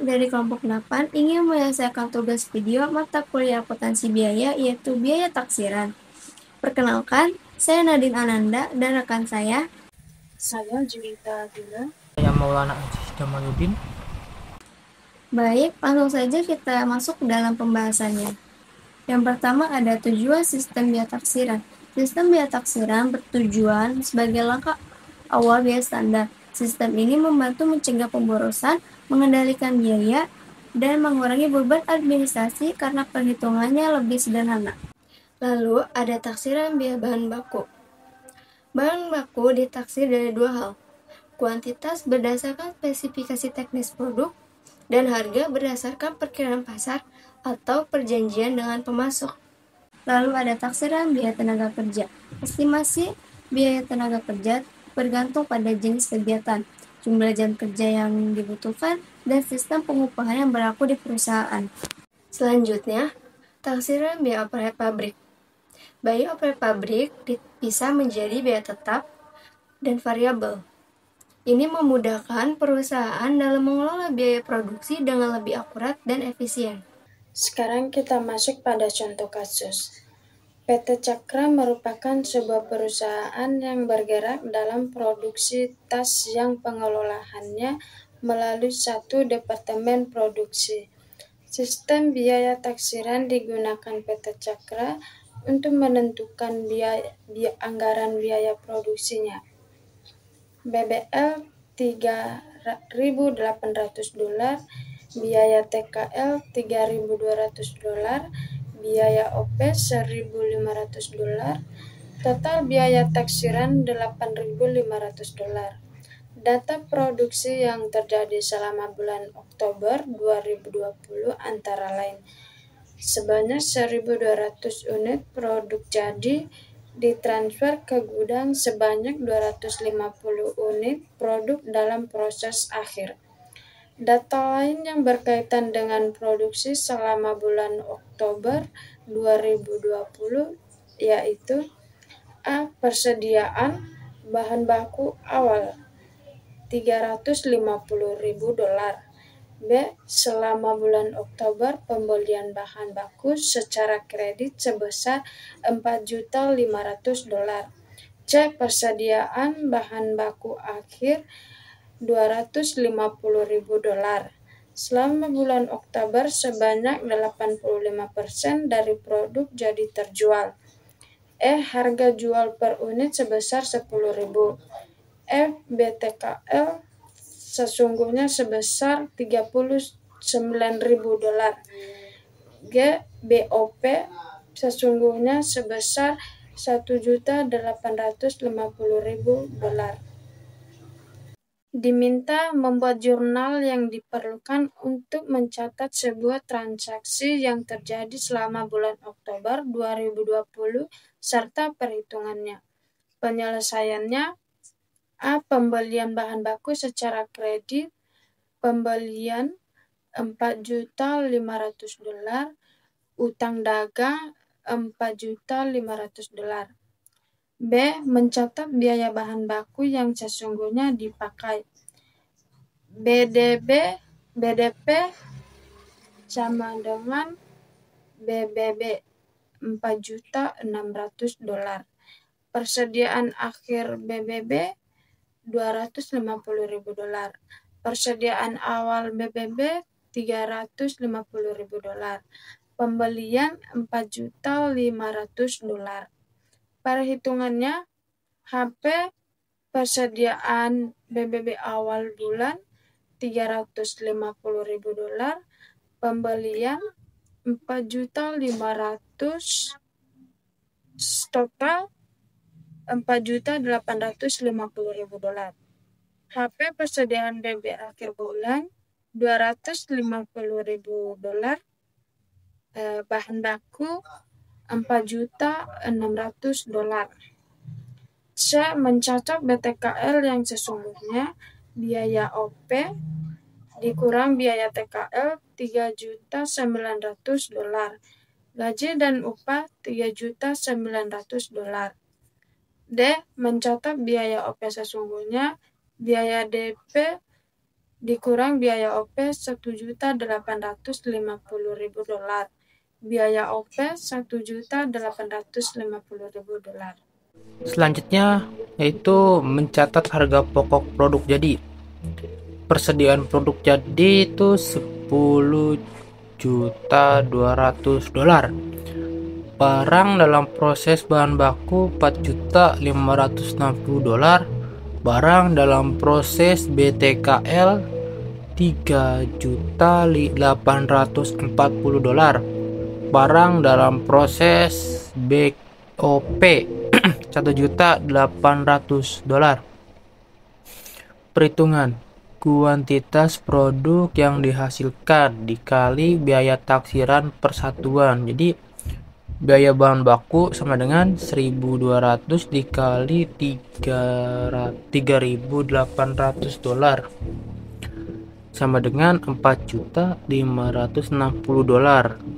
dari kelompok 8 ingin menyelesaikan tugas video mata kuliah akuntansi biaya yaitu biaya taksiran. Perkenalkan, saya Nadine Ananda dan rekan saya Julita Dula. Saya Maulana Aziz Jamaluddin. Baik, langsung saja kita masuk ke dalam pembahasannya. Yang pertama ada tujuan sistem biaya taksiran. Sistem biaya taksiran bertujuan sebagai langkah awal biaya standar. Sistem ini membantu mencegah pemborosan, mengendalikan biaya, dan mengurangi beban administrasi karena perhitungannya lebih sederhana. Lalu ada taksiran biaya bahan baku. Bahan baku ditaksir dari dua hal, kuantitas berdasarkan spesifikasi teknis produk, dan harga berdasarkan perkiraan pasar atau perjanjian dengan pemasok. Lalu ada taksiran biaya tenaga kerja. Estimasi biaya tenaga kerja bergantung pada jenis kegiatan, jumlah jam kerja yang dibutuhkan, dan sistem pengupahan yang berlaku di perusahaan. Selanjutnya, taksiran biaya operasi pabrik. Biaya operasi pabrik bisa menjadi biaya tetap dan variabel. Ini memudahkan perusahaan dalam mengelola biaya produksi dengan lebih akurat dan efisien. Sekarang kita masuk pada contoh kasus. PT Cakra merupakan sebuah perusahaan yang bergerak dalam produksi tas yang pengelolaannya melalui satu departemen produksi. Sistem biaya taksiran digunakan PT Cakra untuk menentukan anggaran biaya produksinya. BBL $3.800, biaya TKL $3.200, biaya OP $1.500, total biaya taksiran $8.500. Data produksi yang terjadi selama bulan Oktober 2020 antara lain sebanyak 1.200 unit produk jadi ditransfer ke gudang sebanyak 250 unit produk dalam proses akhir. Data lain yang berkaitan dengan produksi selama bulan Oktober 2020 yaitu A. Persediaan bahan baku awal $350.000. B. Selama bulan Oktober pembelian bahan baku secara kredit sebesar $4.500.000. C. Persediaan bahan baku akhir $250.000. Selama bulan Oktober sebanyak 85% dari produk jadi terjual. E. Harga jual per unit sebesar $10.000. F. BTKL sesungguhnya sebesar $39.000. G. BOP sesungguhnya sebesar $1.850.000. Diminta membuat jurnal yang diperlukan untuk mencatat sebuah transaksi yang terjadi selama bulan Oktober 2020 serta perhitungannya. Penyelesaiannya: A. Pembelian bahan baku secara kredit, pembelian $4.500.000, utang dagang $4.500.000. B. Mencatat biaya bahan baku yang sesungguhnya dipakai. BDP sama dengan BBB $4.600.000. Persediaan akhir BBB $250.000. Persediaan awal BBB $350.000. Pembelian $4.500.000. Perhitungannya: HP persediaan BBB awal bulan $350.000, pembelian $4.500.000, total $4.850.000. HP persediaan BB akhir bulan $250.000, bahan baku $4.600.000. C. Mencatat BTKL yang sesungguhnya, biaya OP dikurang biaya TKL $3.900.000, gaji dan upah $3.900.000. D. Mencatat biaya OP sesungguhnya, biaya DP dikurang biaya OP $1.850.000. Biaya OP $1.850.000. Selanjutnya yaitu mencatat harga pokok produk jadi. Persediaan produk jadi itu $10.200.000. Barang dalam proses bahan baku $4.560.000. Barang dalam proses BTKL $3.840.000. Barang dalam proses BOP $1.800.000. Perhitungan kuantitas produk yang dihasilkan dikali biaya taksiran persatuan. Jadi biaya bahan baku sama dengan 1.200 dikali $3.800 sama dengan $4.560.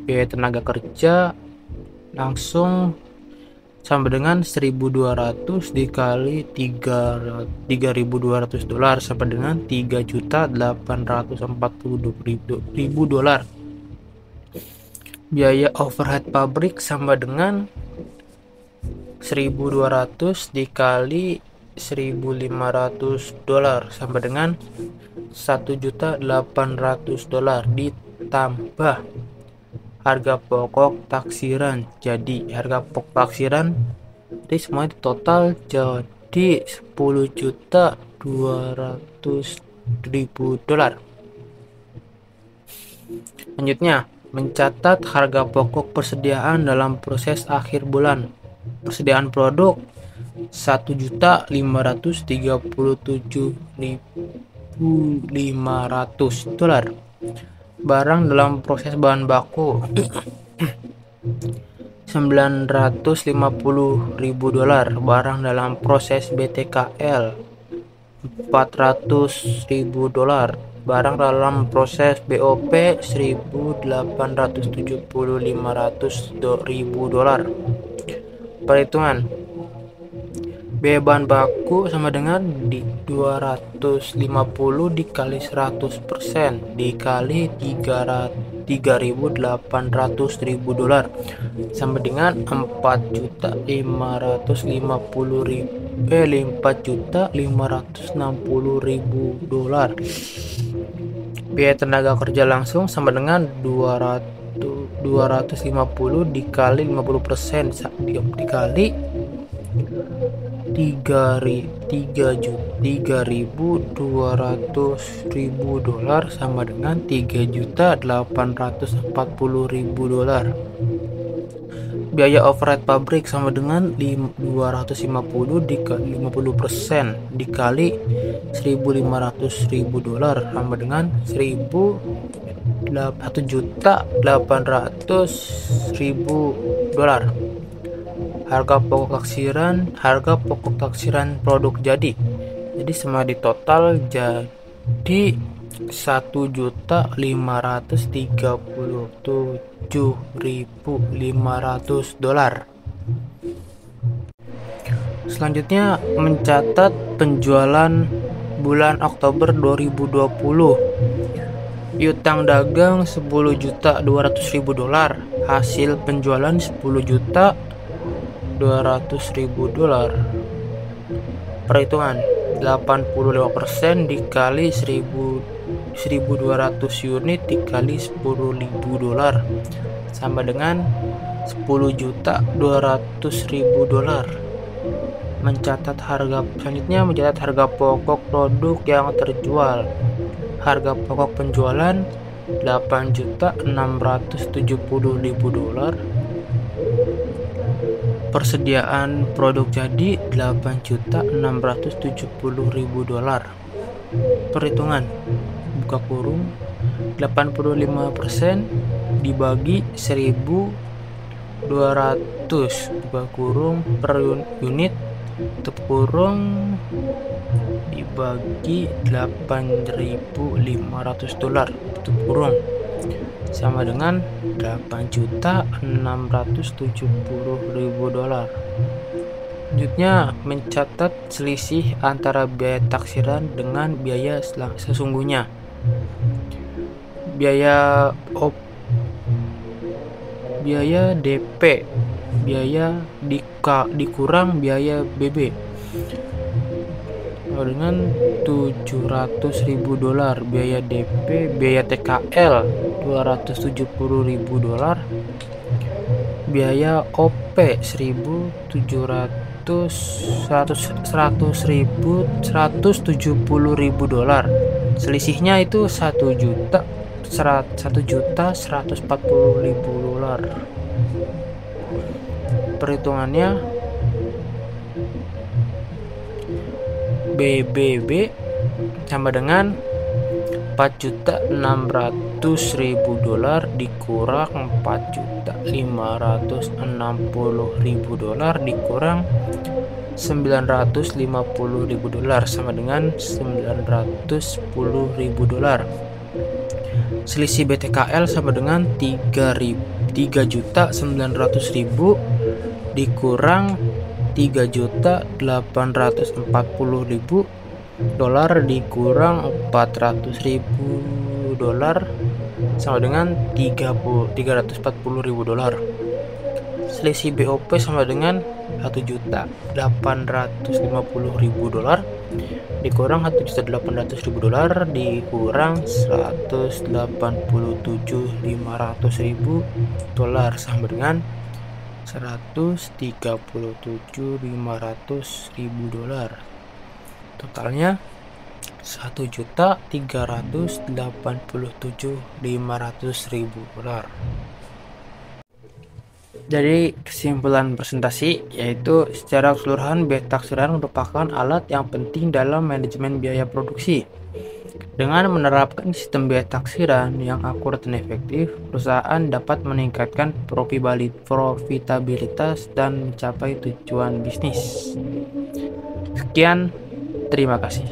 Biaya tenaga kerja langsung sama dengan 1.200 dikali $3.200 sama dengan $3.840.000. Biaya overhead pabrik sama dengan 1.200 dikali $1.500 sama dengan $1.800 ditambah harga pokok taksiran. Jadi harga pokok taksiran ini semua total jadi $10.200.000. Selanjutnya, mencatat harga pokok persediaan dalam proses akhir bulan. Persediaan produk $1.537.500. Barang dalam proses bahan baku $950.000. Barang dalam proses BTKL $400.000. Barang dalam proses BOP $1.870.500.000. Perhitungan biaya bahan baku sama dengan 250 dikali 100% dikali $3.800.000 sama dengan $4.560.000. Biaya tenaga kerja langsung sama dengan 250 dikali 50% dikali $3.200.000 sama dengan $3.840.000. Biaya overhead pabrik sama dengan 250 dikali 50% dikali $1.500.000 sama dengan $1.800.000. Harga pokok taksiran produk jadi semua di total jadi $1.537.500. Selanjutnya mencatat penjualan bulan Oktober 2020. Piutang dagang $10.200.000. Hasil penjualan $10.200.000. Perhitungan 85% dikali 1.200 unit dikali $10.000 sama dengan $10.200.000. Selanjutnya mencatat harga pokok produk yang terjual. Harga pokok penjualan $8.670.000. Persediaan produk jadi $8.670.000. Perhitungan buka kurung 85% dibagi 1.200 buka kurung per unit tutup kurung dibagi $8.500 tutup kurung sama dengan $8.670.000. Selanjutnya, mencatat selisih antara biaya taksiran dengan biaya sesungguhnya. Biaya DP, biaya dikurang biaya BB dengan $700.000, biaya DP, biaya TKL $270.000, biaya OP $170.000. Selisihnya itu $1.140.000. Perhitungannya, BBB sama dengan $4.600.000 dikurang $4.560.000 dikurang $950.000 sama dengan $910.000. Selisih BTKL sama dengan $3.900.000 dikurang $3.840.000 dikurang $400.000 sama dengan $340.000. Selisih BOP sama dengan $1.850.000 dikurang $1.800.000 dikurang $187.500.000 sama dengan $137.500.000. Totalnya $1.387.500.000. Dari kesimpulan presentasi, yaitu secara keseluruhan biaya taksiran merupakan alat yang penting dalam manajemen biaya produksi. Dengan menerapkan sistem biaya taksiran yang akurat dan efektif, perusahaan dapat meningkatkan profitabilitas dan mencapai tujuan bisnis. Sekian, terima kasih.